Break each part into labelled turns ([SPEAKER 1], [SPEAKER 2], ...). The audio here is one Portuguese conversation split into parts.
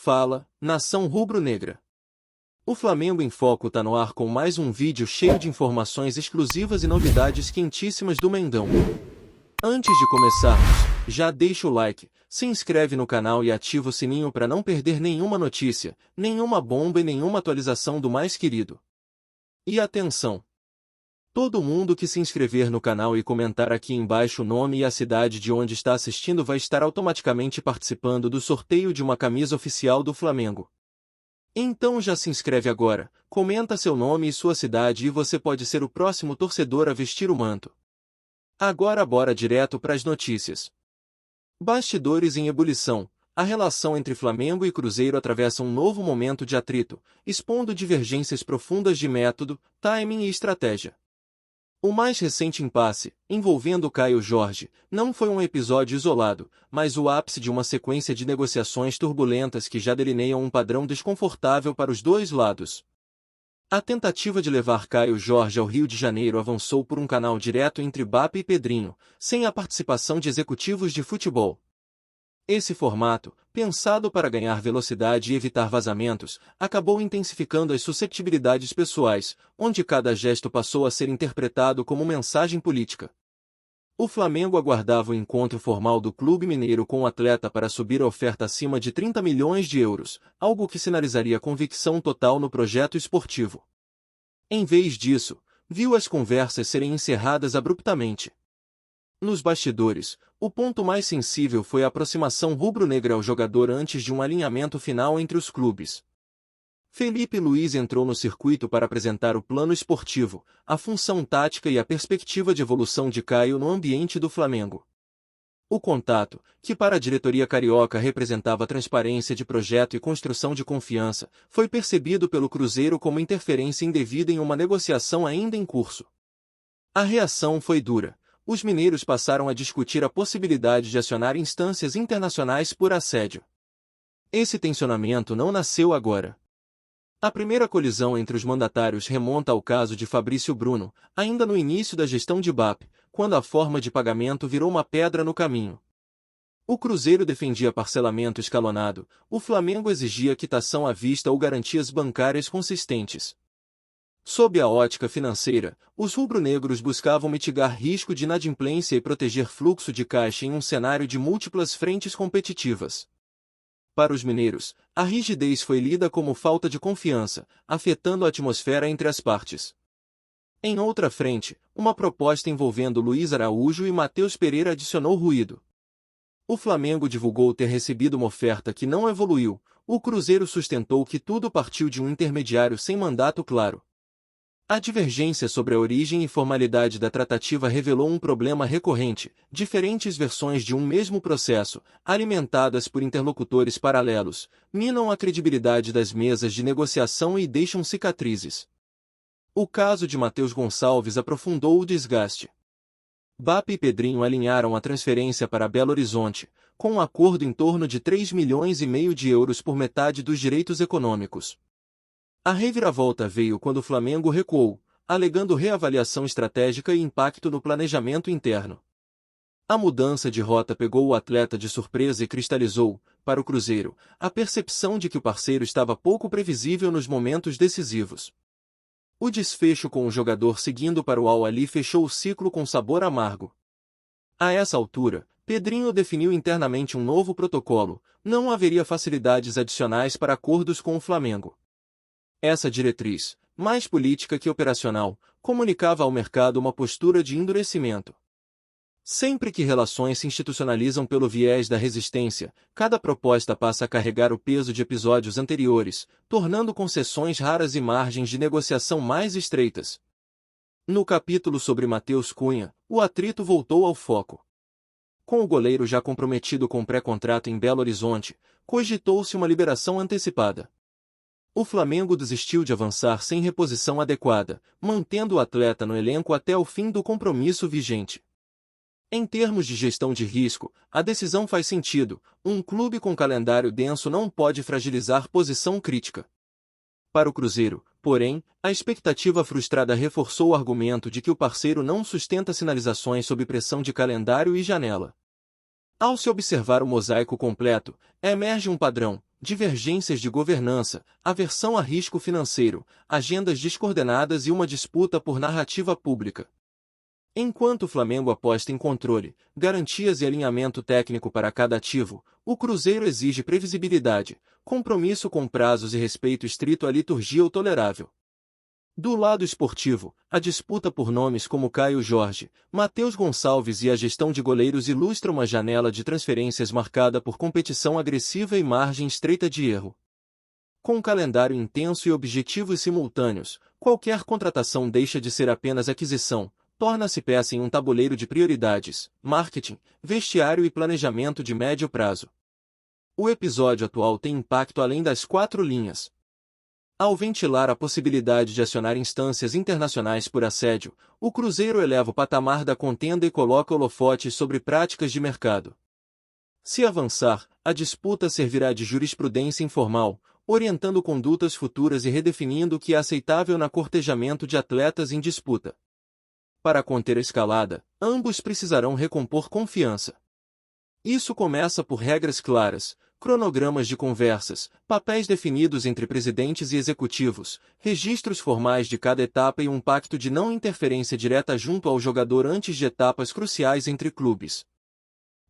[SPEAKER 1] Fala, nação rubro-negra. O Flamengo em Foco tá no ar com mais um vídeo cheio de informações exclusivas e novidades quentíssimas do Mengão. Antes de começarmos, já deixa o like, se inscreve no canal e ativa o sininho para não perder nenhuma notícia, nenhuma bomba e nenhuma atualização do mais querido. E atenção! Todo mundo que se inscrever no canal e comentar aqui embaixo o nome e a cidade de onde está assistindo vai estar automaticamente participando do sorteio de uma camisa oficial do Flamengo. Então já se inscreve agora, comenta seu nome e sua cidade e você pode ser o próximo torcedor a vestir o manto. Agora bora direto para as notícias. Bastidores em ebulição. A relação entre Flamengo e Cruzeiro atravessa um novo momento de atrito, expondo divergências profundas de método, timing e estratégia. O mais recente impasse, envolvendo Caio Jorge, não foi um episódio isolado, mas o ápice de uma sequência de negociações turbulentas que já delineiam um padrão desconfortável para os dois lados. A tentativa de levar Caio Jorge ao Rio de Janeiro avançou por um canal direto entre Bap e Pedrinho, sem a participação de executivos de futebol. Esse formato, pensado para ganhar velocidade e evitar vazamentos, acabou intensificando as suscetibilidades pessoais, onde cada gesto passou a ser interpretado como mensagem política. O Flamengo aguardava o encontro formal do clube mineiro com o atleta para subir a oferta acima de 30 milhões de euros, algo que sinalizaria convicção total no projeto esportivo. Em vez disso, viu as conversas serem encerradas abruptamente. Nos bastidores, o ponto mais sensível foi a aproximação rubro-negra ao jogador antes de um alinhamento final entre os clubes. Felipe Luiz entrou no circuito para apresentar o plano esportivo, a função tática e a perspectiva de evolução de Caio no ambiente do Flamengo. O contato, que para a diretoria carioca representava transparência de projeto e construção de confiança, foi percebido pelo Cruzeiro como interferência indevida em uma negociação ainda em curso. A reação foi dura. Os mineiros passaram a discutir a possibilidade de acionar instâncias internacionais por assédio. Esse tensionamento não nasceu agora. A primeira colisão entre os mandatários remonta ao caso de Fabrício Bruno, ainda no início da gestão de Bap, quando a forma de pagamento virou uma pedra no caminho. O Cruzeiro defendia parcelamento escalonado, o Flamengo exigia quitação à vista ou garantias bancárias consistentes. Sob a ótica financeira, os rubro-negros buscavam mitigar risco de inadimplência e proteger fluxo de caixa em um cenário de múltiplas frentes competitivas. Para os mineiros, a rigidez foi lida como falta de confiança, afetando a atmosfera entre as partes. Em outra frente, uma proposta envolvendo Luiz Araújo e Matheus Pereira adicionou ruído. O Flamengo divulgou ter recebido uma oferta que não evoluiu, o Cruzeiro sustentou que tudo partiu de um intermediário sem mandato claro. A divergência sobre a origem e formalidade da tratativa revelou um problema recorrente: diferentes versões de um mesmo processo, alimentadas por interlocutores paralelos, minam a credibilidade das mesas de negociação e deixam cicatrizes. O caso de Matheus Gonçalves aprofundou o desgaste. Bap e Pedrinho alinharam a transferência para Belo Horizonte, com um acordo em torno de 3,5 milhões de euros por metade dos direitos econômicos. A reviravolta veio quando o Flamengo recuou, alegando reavaliação estratégica e impacto no planejamento interno. A mudança de rota pegou o atleta de surpresa e cristalizou, para o Cruzeiro, a percepção de que o parceiro estava pouco previsível nos momentos decisivos. O desfecho com o jogador seguindo para o Al-Ahly fechou o ciclo com sabor amargo. A essa altura, Pedrinho definiu internamente um novo protocolo: não haveria facilidades adicionais para acordos com o Flamengo. Essa diretriz, mais política que operacional, comunicava ao mercado uma postura de endurecimento. Sempre que relações se institucionalizam pelo viés da resistência, cada proposta passa a carregar o peso de episódios anteriores, tornando concessões raras e margens de negociação mais estreitas. No capítulo sobre Matheus Cunha, o atrito voltou ao foco. Com o goleiro já comprometido com pré-contrato em Belo Horizonte, cogitou-se uma liberação antecipada. O Flamengo desistiu de avançar sem reposição adequada, mantendo o atleta no elenco até o fim do compromisso vigente. Em termos de gestão de risco, a decisão faz sentido: um clube com calendário denso não pode fragilizar posição crítica. Para o Cruzeiro, porém, a expectativa frustrada reforçou o argumento de que o parceiro não sustenta sinalizações sob pressão de calendário e janela. Ao se observar o mosaico completo, emerge um padrão: divergências de governança, aversão a risco financeiro, agendas descoordenadas e uma disputa por narrativa pública. Enquanto o Flamengo aposta em controle, garantias e alinhamento técnico para cada ativo, o Cruzeiro exige previsibilidade, compromisso com prazos e respeito estrito à liturgia ou tolerável. Do lado esportivo, a disputa por nomes como Caio Jorge, Matheus Gonçalves e a gestão de goleiros ilustra uma janela de transferências marcada por competição agressiva e margem estreita de erro. Com um calendário intenso e objetivos simultâneos, qualquer contratação deixa de ser apenas aquisição, torna-se peça em um tabuleiro de prioridades, marketing, vestiário e planejamento de médio prazo. O episódio atual tem impacto além das 4 linhas. Ao ventilar a possibilidade de acionar instâncias internacionais por assédio, o Cruzeiro eleva o patamar da contenda e coloca holofotes sobre práticas de mercado. Se avançar, a disputa servirá de jurisprudência informal, orientando condutas futuras e redefinindo o que é aceitável na cortejamento de atletas em disputa. Para conter a escalada, ambos precisarão recompor confiança. Isso começa por regras claras, cronogramas de conversas, papéis definidos entre presidentes e executivos, registros formais de cada etapa e um pacto de não interferência direta junto ao jogador antes de etapas cruciais entre clubes.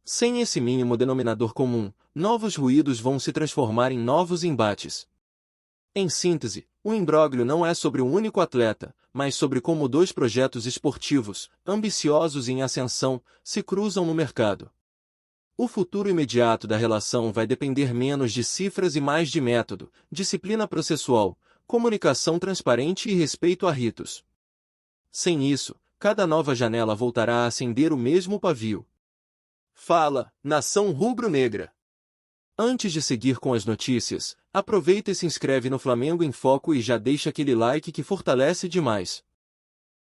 [SPEAKER 1] Sem esse mínimo denominador comum, novos ruídos vão se transformar em novos embates. Em síntese, o imbróglio não é sobre um único atleta, mas sobre como 2 projetos esportivos, ambiciosos e em ascensão, se cruzam no mercado. O futuro imediato da relação vai depender menos de cifras e mais de método, disciplina processual, comunicação transparente e respeito a ritos. Sem isso, cada nova janela voltará a acender o mesmo pavio. Fala, nação rubro-negra! Antes de seguir com as notícias, aproveita e se inscreve no Flamengo em Foco e já deixa aquele like que fortalece demais.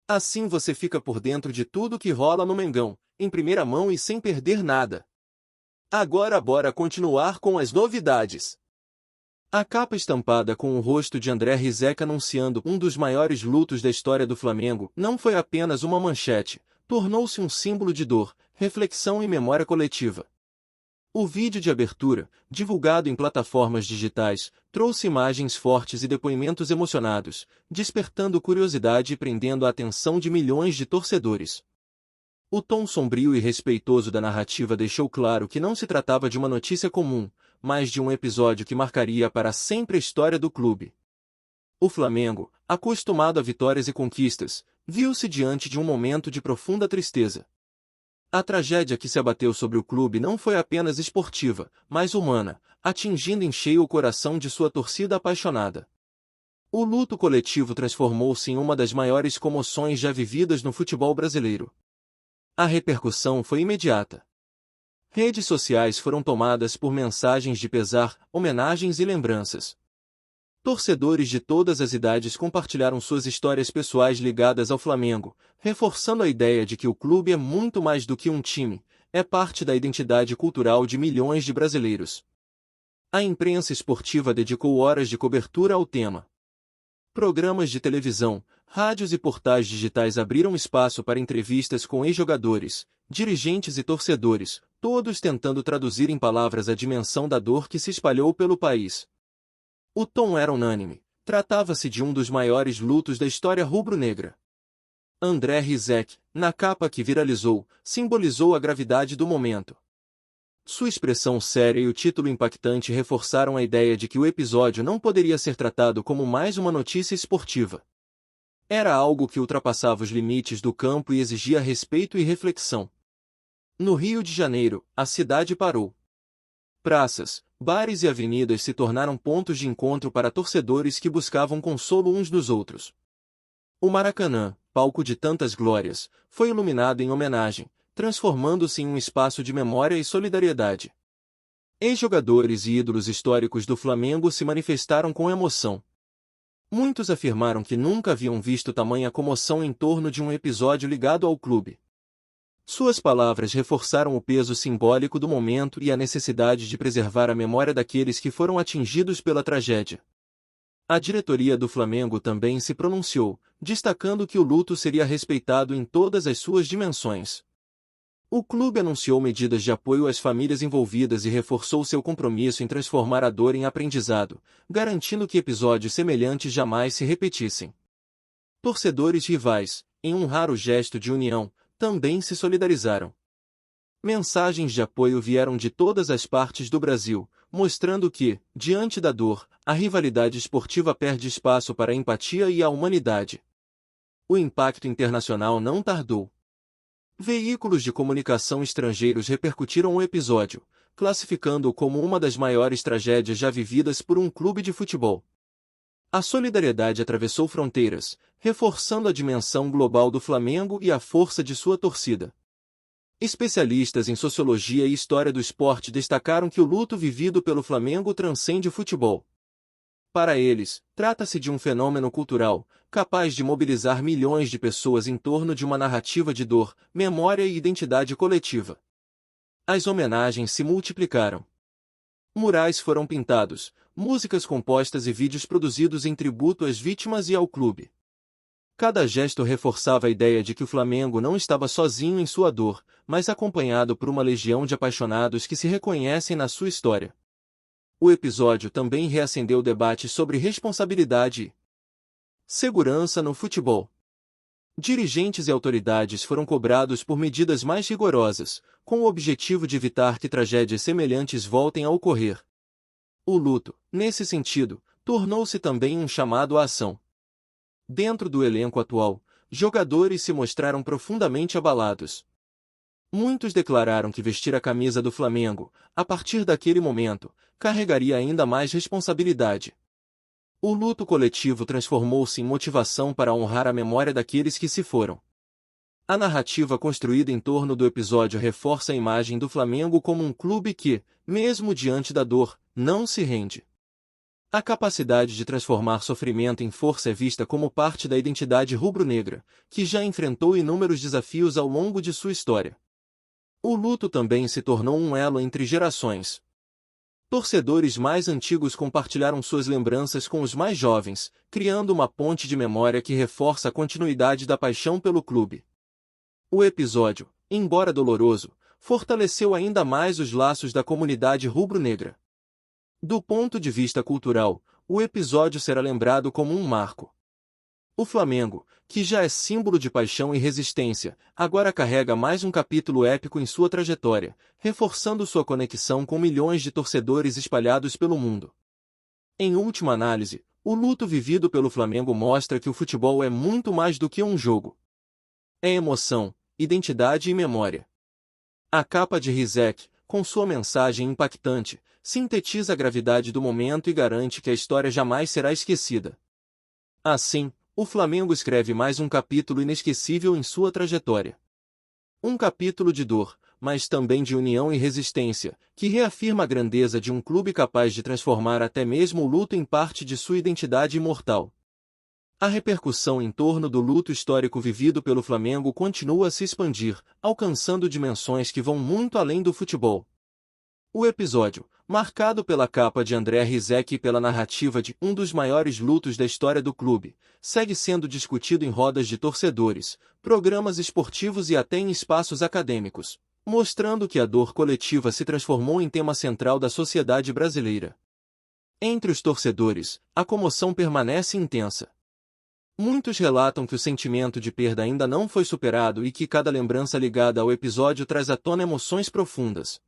[SPEAKER 1] Assim você fica por dentro de tudo que rola no Mengão, em primeira mão e sem perder nada. Agora bora continuar com as novidades. A capa estampada com o rosto de André Rizek anunciando um dos maiores lutos da história do Flamengo não foi apenas uma manchete, tornou-se um símbolo de dor, reflexão e memória coletiva. O vídeo de abertura, divulgado em plataformas digitais, trouxe imagens fortes e depoimentos emocionados, despertando curiosidade e prendendo a atenção de milhões de torcedores. O tom sombrio e respeitoso da narrativa deixou claro que não se tratava de uma notícia comum, mas de um episódio que marcaria para sempre a história do clube. O Flamengo, acostumado a vitórias e conquistas, viu-se diante de um momento de profunda tristeza. A tragédia que se abateu sobre o clube não foi apenas esportiva, mas humana, atingindo em cheio o coração de sua torcida apaixonada. O luto coletivo transformou-se em uma das maiores comoções já vividas no futebol brasileiro. A repercussão foi imediata. Redes sociais foram tomadas por mensagens de pesar, homenagens e lembranças. Torcedores de todas as idades compartilharam suas histórias pessoais ligadas ao Flamengo, reforçando a ideia de que o clube é muito mais do que um time, é parte da identidade cultural de milhões de brasileiros. A imprensa esportiva dedicou horas de cobertura ao tema. Programas de televisão, rádios e portais digitais abriram espaço para entrevistas com ex-jogadores, dirigentes e torcedores, todos tentando traduzir em palavras a dimensão da dor que se espalhou pelo país. O tom era unânime. Tratava-se de um dos maiores lutos da história rubro-negra. André Rizek, na capa que viralizou, simbolizou a gravidade do momento. Sua expressão séria e o título impactante reforçaram a ideia de que o episódio não poderia ser tratado como mais uma notícia esportiva. Era algo que ultrapassava os limites do campo e exigia respeito e reflexão. No Rio de Janeiro, a cidade parou. Praças, bares e avenidas se tornaram pontos de encontro para torcedores que buscavam consolo uns dos outros. O Maracanã, palco de tantas glórias, foi iluminado em homenagem, transformando-se em um espaço de memória e solidariedade. Ex-jogadores e ídolos históricos do Flamengo se manifestaram com emoção. Muitos afirmaram que nunca haviam visto tamanha comoção em torno de um episódio ligado ao clube. Suas palavras reforçaram o peso simbólico do momento e a necessidade de preservar a memória daqueles que foram atingidos pela tragédia. A diretoria do Flamengo também se pronunciou, destacando que o luto seria respeitado em todas as suas dimensões. O clube anunciou medidas de apoio às famílias envolvidas e reforçou seu compromisso em transformar a dor em aprendizado, garantindo que episódios semelhantes jamais se repetissem. Torcedores rivais, em um raro gesto de união, também se solidarizaram. Mensagens de apoio vieram de todas as partes do Brasil, mostrando que, diante da dor, a rivalidade esportiva perde espaço para a empatia e a humanidade. O impacto internacional não tardou. Veículos de comunicação estrangeiros repercutiram o episódio, classificando-o como uma das maiores tragédias já vividas por um clube de futebol. A solidariedade atravessou fronteiras, reforçando a dimensão global do Flamengo e a força de sua torcida. Especialistas em sociologia e história do esporte destacaram que o luto vivido pelo Flamengo transcende o futebol. Para eles, trata-se de um fenômeno cultural, capaz de mobilizar milhões de pessoas em torno de uma narrativa de dor, memória e identidade coletiva. As homenagens se multiplicaram. Murais foram pintados, músicas compostas e vídeos produzidos em tributo às vítimas e ao clube. Cada gesto reforçava a ideia de que o Flamengo não estava sozinho em sua dor, mas acompanhado por uma legião de apaixonados que se reconhecem na sua história. O episódio também reacendeu o debate sobre responsabilidade e segurança no futebol. Dirigentes e autoridades foram cobrados por medidas mais rigorosas, com o objetivo de evitar que tragédias semelhantes voltem a ocorrer. O luto, nesse sentido, tornou-se também um chamado à ação. Dentro do elenco atual, jogadores se mostraram profundamente abalados. Muitos declararam que vestir a camisa do Flamengo, a partir daquele momento, carregaria ainda mais responsabilidade. O luto coletivo transformou-se em motivação para honrar a memória daqueles que se foram. A narrativa construída em torno do episódio reforça a imagem do Flamengo como um clube que, mesmo diante da dor, não se rende. A capacidade de transformar sofrimento em força é vista como parte da identidade rubro-negra, que já enfrentou inúmeros desafios ao longo de sua história. O luto também se tornou um elo entre gerações. Torcedores mais antigos compartilharam suas lembranças com os mais jovens, criando uma ponte de memória que reforça a continuidade da paixão pelo clube. O episódio, embora doloroso, fortaleceu ainda mais os laços da comunidade rubro-negra. Do ponto de vista cultural, o episódio será lembrado como um marco. O Flamengo, que já é símbolo de paixão e resistência, agora carrega mais um capítulo épico em sua trajetória, reforçando sua conexão com milhões de torcedores espalhados pelo mundo. Em última análise, o luto vivido pelo Flamengo mostra que o futebol é muito mais do que um jogo. É emoção, identidade e memória. A capa de Rizek, com sua mensagem impactante, sintetiza a gravidade do momento e garante que a história jamais será esquecida. Assim, o Flamengo escreve mais um capítulo inesquecível em sua trajetória. Um capítulo de dor, mas também de união e resistência, que reafirma a grandeza de um clube capaz de transformar até mesmo o luto em parte de sua identidade imortal. A repercussão em torno do luto histórico vivido pelo Flamengo continua a se expandir, alcançando dimensões que vão muito além do futebol. O episódio, marcado pela capa de André Rizek e pela narrativa de um dos maiores lutos da história do clube, segue sendo discutido em rodas de torcedores, programas esportivos e até em espaços acadêmicos, mostrando que a dor coletiva se transformou em tema central da sociedade brasileira. Entre os torcedores, a comoção permanece intensa. Muitos relatam que o sentimento de perda ainda não foi superado e que cada lembrança ligada ao episódio traz à tona emoções profundas.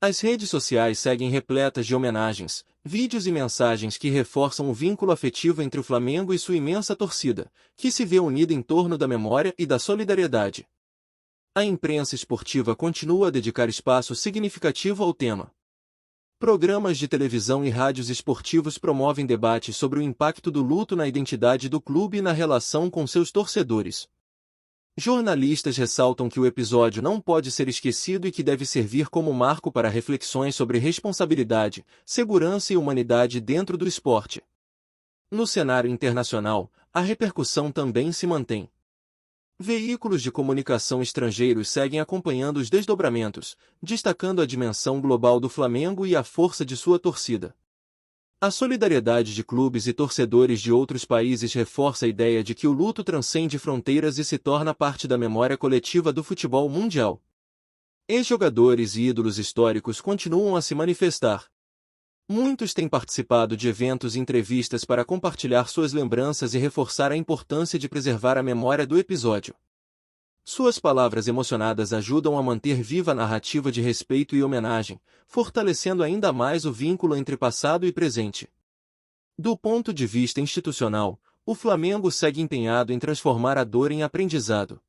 [SPEAKER 1] As redes sociais seguem repletas de homenagens, vídeos e mensagens que reforçam o vínculo afetivo entre o Flamengo e sua imensa torcida, que se vê unida em torno da memória e da solidariedade. A imprensa esportiva continua a dedicar espaço significativo ao tema. Programas de televisão e rádios esportivos promovem debates sobre o impacto do luto na identidade do clube e na relação com seus torcedores. Jornalistas ressaltam que o episódio não pode ser esquecido e que deve servir como marco para reflexões sobre responsabilidade, segurança e humanidade dentro do esporte. No cenário internacional, a repercussão também se mantém. Veículos de comunicação estrangeiros seguem acompanhando os desdobramentos, destacando a dimensão global do Flamengo e a força de sua torcida. A solidariedade de clubes e torcedores de outros países reforça a ideia de que o luto transcende fronteiras e se torna parte da memória coletiva do futebol mundial. Ex-jogadores e ídolos históricos continuam a se manifestar. Muitos têm participado de eventos e entrevistas para compartilhar suas lembranças e reforçar a importância de preservar a memória do episódio. Suas palavras emocionadas ajudam a manter viva a narrativa de respeito e homenagem, fortalecendo ainda mais o vínculo entre passado e presente. Do ponto de vista institucional, o Flamengo segue empenhado em transformar a dor em aprendizado.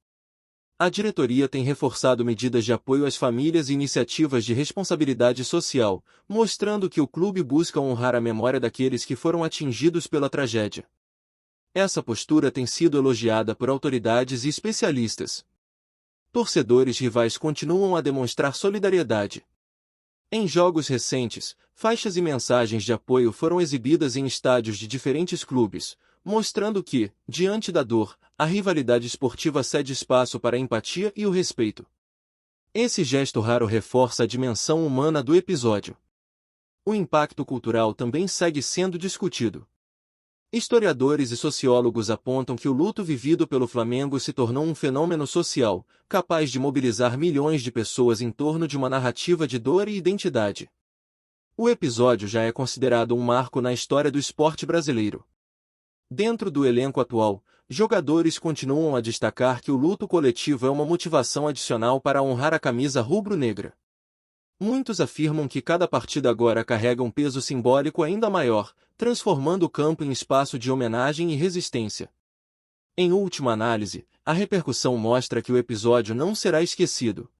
[SPEAKER 1] A diretoria tem reforçado medidas de apoio às famílias e iniciativas de responsabilidade social, mostrando que o clube busca honrar a memória daqueles que foram atingidos pela tragédia. Essa postura tem sido elogiada por autoridades e especialistas. Torcedores rivais continuam a demonstrar solidariedade. Em jogos recentes, faixas e mensagens de apoio foram exibidas em estádios de diferentes clubes, mostrando que, diante da dor, a rivalidade esportiva cede espaço para a empatia e o respeito. Esse gesto raro reforça a dimensão humana do episódio. O impacto cultural também segue sendo discutido. Historiadores e sociólogos apontam que o luto vivido pelo Flamengo se tornou um fenômeno social, capaz de mobilizar milhões de pessoas em torno de uma narrativa de dor e identidade. O episódio já é considerado um marco na história do esporte brasileiro. Dentro do elenco atual, jogadores continuam a destacar que o luto coletivo é uma motivação adicional para honrar a camisa rubro-negra. Muitos afirmam que cada partida agora carrega um peso simbólico ainda maior, transformando o campo em espaço de homenagem e resistência. Em última análise, a repercussão mostra que o episódio não será esquecido.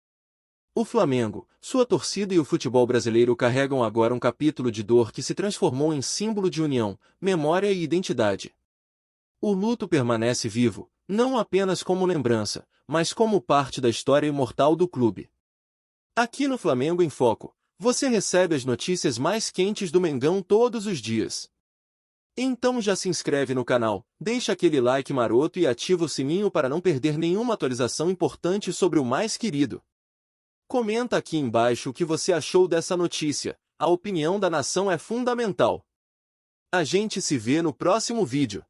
[SPEAKER 1] O Flamengo, sua torcida e o futebol brasileiro carregam agora um capítulo de dor que se transformou em símbolo de união, memória e identidade. O luto permanece vivo, não apenas como lembrança, mas como parte da história imortal do clube. Aqui no Flamengo em Foco, você recebe as notícias mais quentes do Mengão todos os dias. Então já se inscreve no canal, deixa aquele like maroto e ativa o sininho para não perder nenhuma atualização importante sobre o mais querido. Comenta aqui embaixo o que você achou dessa notícia, a opinião da nação é fundamental. A gente se vê no próximo vídeo.